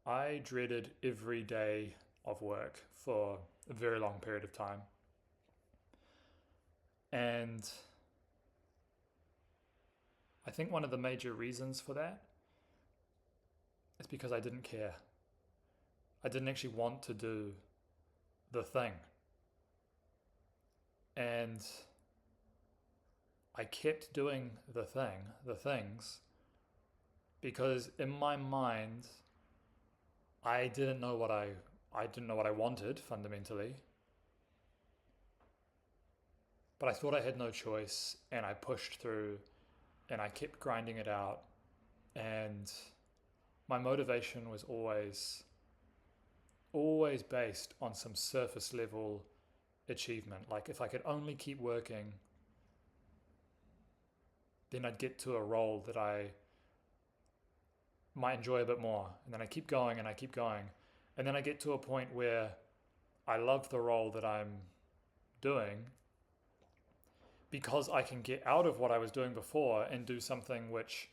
I dreaded every day of work for a very long period of time. And I think one of the major reasons for that is because I didn't care. I didn't actually want to do the thing. And I kept doing the things, because in my mind, I didn't know what I didn't know what I wanted fundamentally, but I thought I had no choice and I pushed through and I kept grinding it out. And my motivation was always based on some surface level achievement. Like if I could only keep working, then I'd get to a role that I might enjoy a bit more. And then I keep going and I keep going. And then I get to a point where I love the role that I'm doing because I can get out of what I was doing before and do something which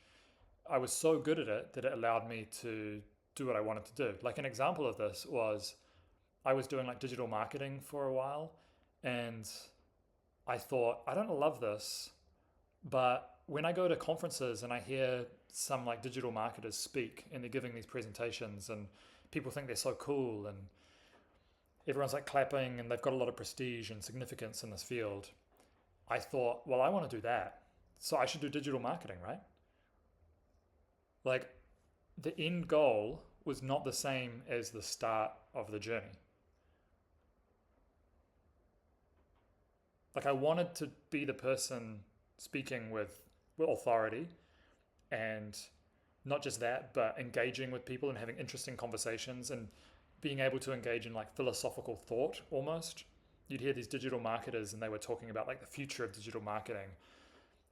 I was so good at it that it allowed me to do what I wanted to do. Like an example of this was I was doing like digital marketing for a while, and I thought, I don't love this, but when I go to conferences and I hear some like digital marketers speak and they're giving these presentations and people think they're so cool and everyone's like clapping and they've got a lot of prestige and significance in this field, I thought, well, I want to do that. So I should do digital marketing, right? Like the end goal was not the same as the start of the journey. Like I wanted to be the person speaking with authority, and not just that, but engaging with people and having interesting conversations and being able to engage in like philosophical thought almost. You'd hear these digital marketers and they were talking about like the future of digital marketing.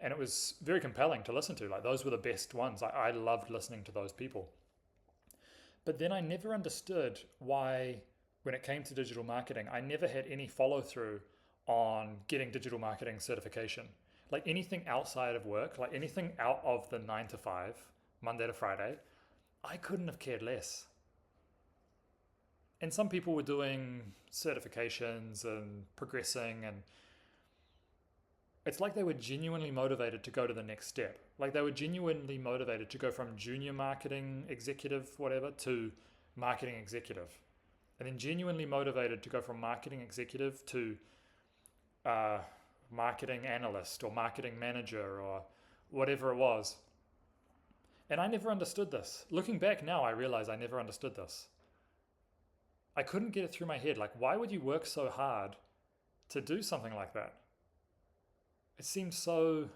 And it was very compelling to listen to. Like those were the best ones. I loved listening to those people. But then I never understood why, when it came to digital marketing, I never had any follow through on getting digital marketing certification. Like anything outside of work, like anything out of the 9 to 5, Monday to Friday, I couldn't have cared less. And some people were doing certifications and progressing, and it's like they were genuinely motivated to go to the next step. Like they were genuinely motivated to go from junior marketing executive, whatever, to marketing executive. And then genuinely motivated to go from marketing executive to uh, marketing analyst or marketing manager or whatever it was. And I never understood this. Looking back now, I realize I never understood this. I couldn't get it through my head. Like, why would you work so hard to do something like that? It seemed so.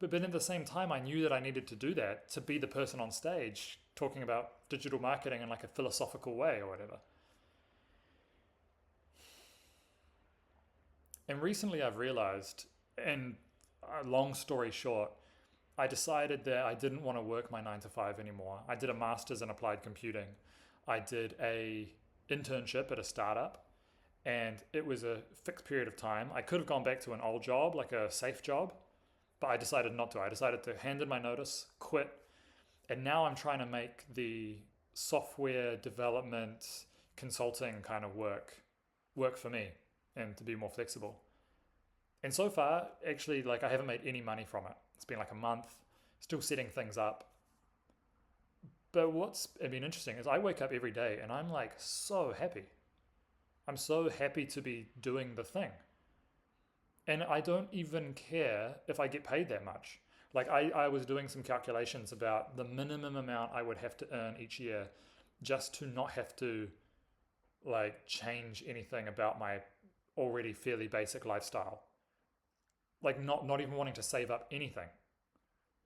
But at the same time, I knew that I needed to do that to be the person on stage talking about digital marketing in like a philosophical way or whatever. And recently I've realized, and long story short, I decided that I didn't want to work my 9 to 5 anymore. I did a master's in applied computing. I did a internship at a startup, and it was a fixed period of time. I could have gone back to an old job, like a safe job, but I decided not to. I decided to hand in my notice, quit, and now I'm trying to make the software development consulting kind of work for me and to be more flexible. And so far, actually, like I haven't made any money from it. It's been like a month, still setting things up. But what's been interesting is I wake up every day and I'm like so happy. I'm so happy to be doing the thing. And I don't even care if I get paid that much. Like I was doing some calculations about the minimum amount I would have to earn each year just to not have to like change anything about my already fairly basic lifestyle. Like not even wanting to save up anything.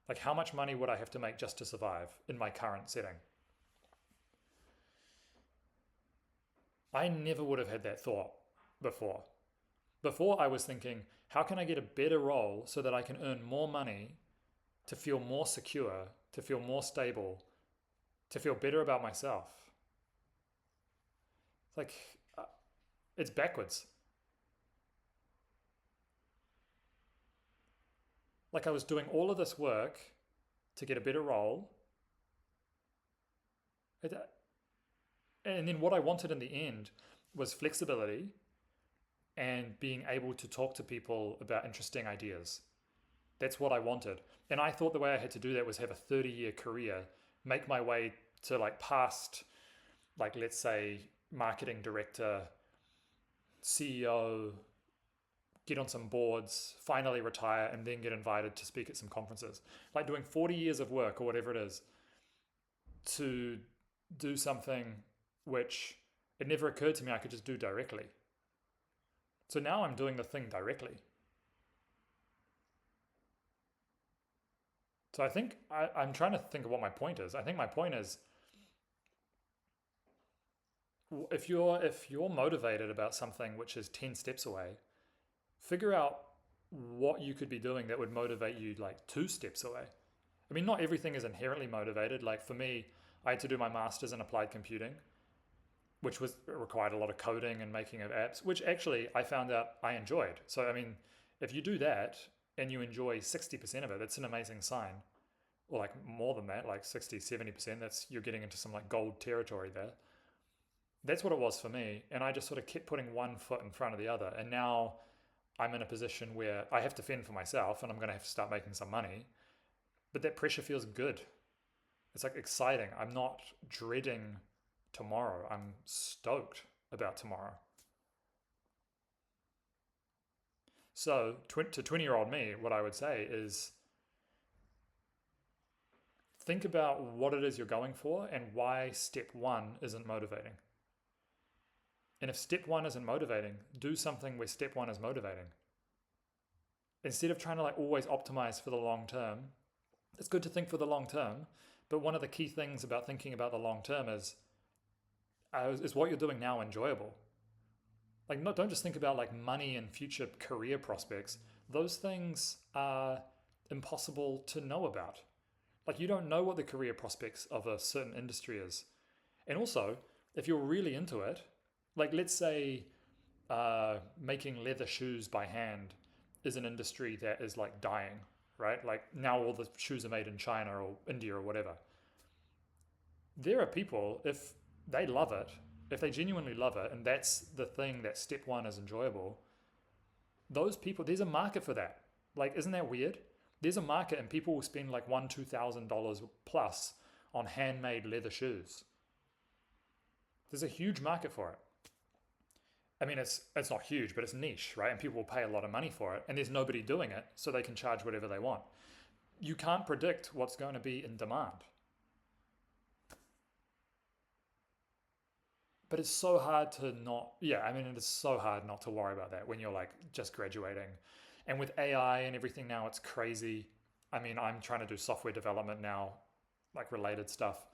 Like how much money would I have to make just to survive in my current setting? I never would have had that thought before. Before I was thinking, how can I get a better role so that I can earn more money to feel more secure, to feel more stable, to feel better about myself? It's like, it's backwards. Like I was doing all of this work to get a better role, It, and then what I wanted in the end was flexibility and being able to talk to people about interesting ideas. That's what I wanted. And I thought the way I had to do that was have a 30-year career, make my way to like past, like, let's say, marketing director, CEO, get on some boards, finally retire, and then get invited to speak at some conferences. Like doing 40 years of work or whatever it is to do something which it never occurred to me I could just do directly. So now I'm doing the thing directly. So I think I'm trying to think of what my point is. I think my point is if you're motivated about something which is 10 steps away, figure out what you could be doing that would motivate you like 2 steps away. I mean, not everything is inherently motivated. Like for me, I had to do my master's in applied computing, which required a lot of coding and making of apps, which actually I found out I enjoyed. So, I mean, if you do that and you enjoy 60% of it, that's an amazing sign. Or like more than that, like 60, 70%, you're getting into some like gold territory there. That's what it was for me. And I just sort of kept putting one foot in front of the other. And now I'm in a position where I have to fend for myself and I'm going to have to start making some money. But that pressure feels good. It's like exciting. I'm not dreading tomorrow. I'm stoked about tomorrow. So to 20-year-old me, what I would say is think about what it is you're going for and why step 1 isn't motivating. And if step 1 isn't motivating, do something where step 1 is motivating. Instead of trying to like always optimize for the long term, it's good to think for the long term. But one of the key things about thinking about the long term is what you're doing now enjoyable? Like, don't just think about like money and future career prospects. Those things are impossible to know about. Like, you don't know what the career prospects of a certain industry is. And also, if you're really into it, like let's say making leather shoes by hand is an industry that is like dying, right? Like now all the shoes are made in China or India or whatever. There are people, if they love it, if they genuinely love it, and that's the thing that step 1 is enjoyable, those people, there's a market for that. Like, isn't that weird? There's a market and people will spend like $1,000-$2,000 plus on handmade leather shoes. There's a huge market for it. I mean, it's not huge, but it's niche, right? And people will pay a lot of money for it, and there's nobody doing it, so they can charge whatever they want. You can't predict what's going to be in demand. But it's so hard to not, it is so hard not to worry about that when you're like just graduating. And with AI and everything now, it's crazy. I mean, I'm trying to do software development now, like related stuff.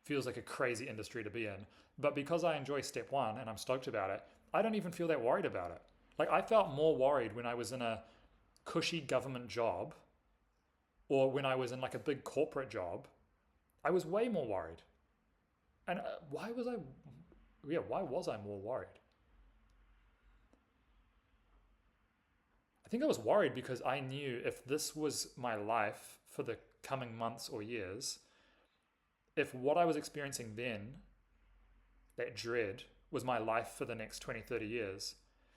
Feels like a crazy industry to be in. But because I enjoy step 1 and I'm stoked about it, I don't even feel that worried about it. Like I felt more worried when I was in a cushy government job or when I was in like a big corporate job. I was way more worried. And why was I more worried? I think I was worried because I knew if this was my life for the coming months or years, if what I was experiencing then, that dread, was my life for the next 20, 30 years,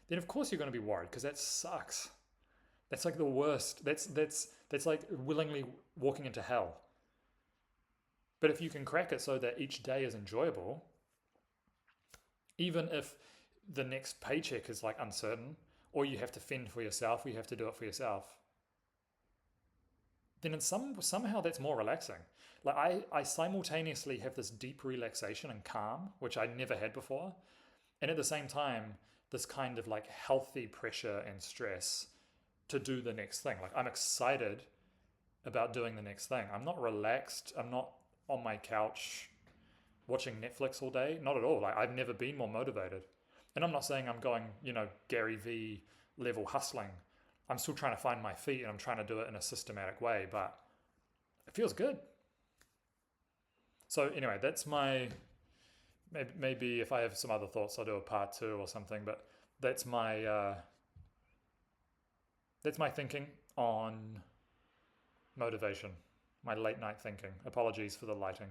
then of course you're going to be worried because that sucks. That's like the worst. That's like willingly walking into hell. But if you can crack it so that each day is enjoyable, even if the next paycheck is like uncertain, or you have to fend for yourself, or you have to do it for yourself, then somehow that's more relaxing. Like I simultaneously have this deep relaxation and calm, which I never had before. And at the same time, this kind of like healthy pressure and stress to do the next thing. Like I'm excited about doing the next thing. I'm not relaxed. I'm not on my couch watching Netflix all day. Not at all. Like I've never been more motivated. And I'm not saying I'm going, Gary V level hustling. I'm still trying to find my feet and I'm trying to do it in a systematic way, but it feels good. So anyway, that's maybe if I have some other thoughts, I'll do a part 2 or something, but that's my thinking on motivation, my late night thinking. Apologies for the lighting.